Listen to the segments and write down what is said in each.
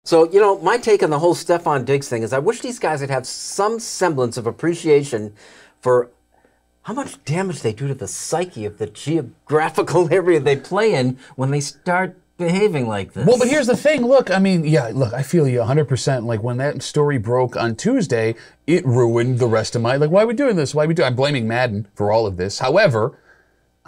So, you know, my take on the whole Stefon Diggs thing is I wish these guys would have some semblance of appreciation for how much damage they do to the psyche of the geographical area they play in when they start behaving like this. Well, but here's the thing. Look, I mean, yeah, look, I feel you 100%. Like, when that story broke on Tuesday, it ruined the rest of my, like, why are we doing this? I'm blaming Madden for all of this. However,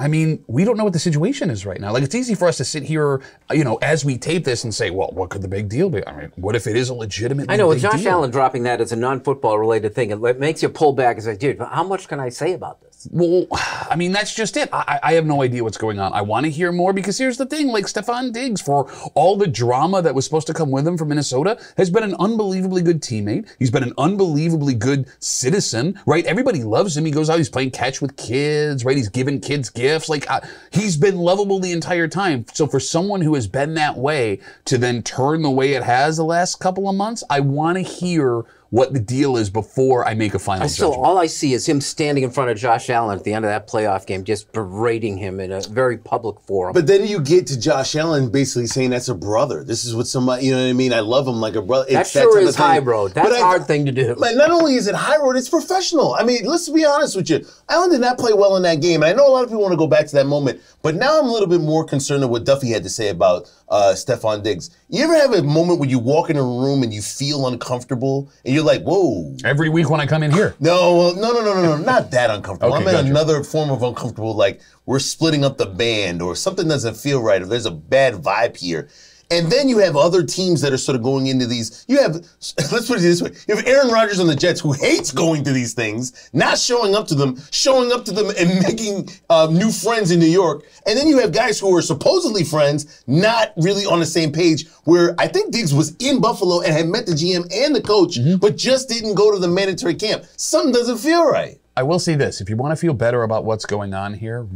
I mean, we don't know what the situation is right now. Like, it's easy for us to sit here, you know, as we tape this and say, well, what could the big deal be? I mean, what if it is a legitimate I know, with big Josh deal? Allen dropping that as a non-football related thing, it makes you pull back and say, dude, how much can I say about this? Well, I mean, that's just it. I have no idea what's going on. I want to hear more because here's the thing, like Stefon Diggs, for all the drama that was supposed to come with him from Minnesota, has been an unbelievably good teammate. He's been an unbelievably good citizen, right? Everybody loves him. He goes out, he's playing catch with kids, right? He's giving kids gifts. Like, he's been lovable the entire time. So for someone who has been that way to then turn the way it has the last couple of months, I want to hear what the deal is before I make a final judgment. All I see is him standing in front of Josh Allen at the end of that playoff game, just berating him in a very public forum. But then you get to Josh Allen basically saying that's a brother. This is what somebody, you know what I mean? I love him like a brother. That sure is high road. That's a hard thing to do. But not only is it high road, it's professional. I mean, let's be honest with you. Allen did not play well in that game. And I know a lot of people want to go back to that moment, but now I'm a little bit more concerned with what Duffy had to say about Stefon Diggs. You ever have a moment where you walk in a room and you feel uncomfortable and you're like, whoa. Every week when I come in here. No, not that uncomfortable. Okay, I mean gotcha. another form of uncomfortable, like we're splitting up the band or something doesn't feel right or there's a bad vibe here. And then you have other teams that are sort of going into these. You have, let's put it this way, you have Aaron Rodgers on the Jets who hates going to these things, not showing up to them and making new friends in New York. And then you have guys who are supposedly friends, not really on the same page, where I think Diggs was in Buffalo and had met the GM and the coach, but just didn't go to the mandatory camp. Something doesn't feel right. I will say this, if you want to feel better about what's going on here,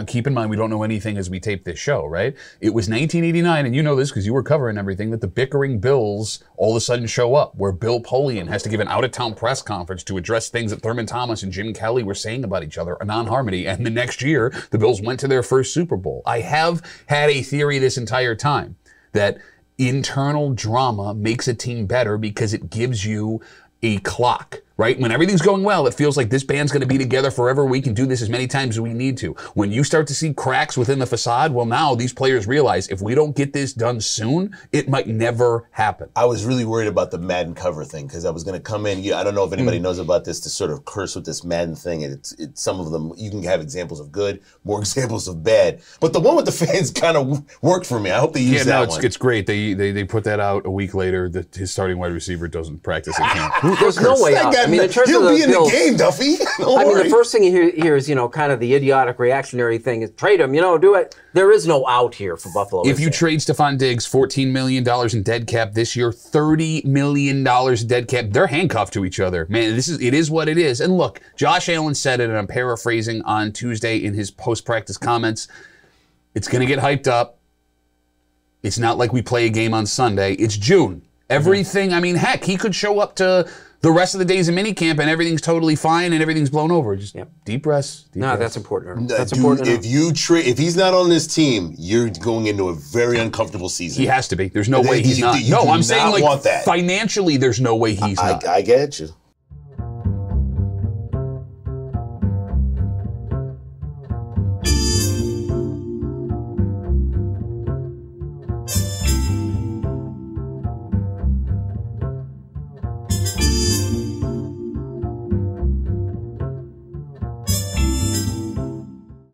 keep in mind we don't know anything as we tape this show, right? It was 1989, and you know this because you were covering everything, that the bickering Bills all of a sudden show up, where Bill Polian has to give an out-of-town press conference to address things that Thurman Thomas and Jim Kelly were saying about each other, a non-harmony, and the next year, the Bills went to their first Super Bowl. I have had a theory this entire time that internal drama makes a team better because it gives you a clock, right? When everything's going well, it feels like this band's going to be together forever. We can do this as many times as we need to. When you start to see cracks within the facade, well, now these players realize if we don't get this done soon, it might never happen. I was really worried about the Madden cover thing because I was going to come in. I don't know if anybody knows about this, to sort of curse with this Madden thing. And it's some of them, you can have examples of good, more examples of bad. But the one with the fans kind of worked for me. I hope they use that one. It's great. They put that out a week later that his starting wide receiver doesn't practice at camp. There's no way out. I mean, in terms He'll of be in Bills, the game, Duffy. Don't worry. The first thing you hear is, kind of the idiotic reactionary thing is trade him, do it. There is no out here for Buffalo. If you trade Stefon Diggs, $14 million in dead cap this year, $30 million dead cap, they're handcuffed to each other. Man, it is what it is. And look, Josh Allen said it, and I'm paraphrasing on Tuesday in his post-practice comments. It's going to get hyped up. It's not like we play a game on Sunday. It's June. Everything, I mean, heck, he could show up to the rest of the days of minicamp and everything's totally fine and everything's blown over. Just deep breaths. That's important. That's Dude, important. If he's not on this team, you're going into a very uncomfortable season. He has to be. There's no way he's not. No, I'm saying, like, want that. Financially, there's no way he's not. I get you.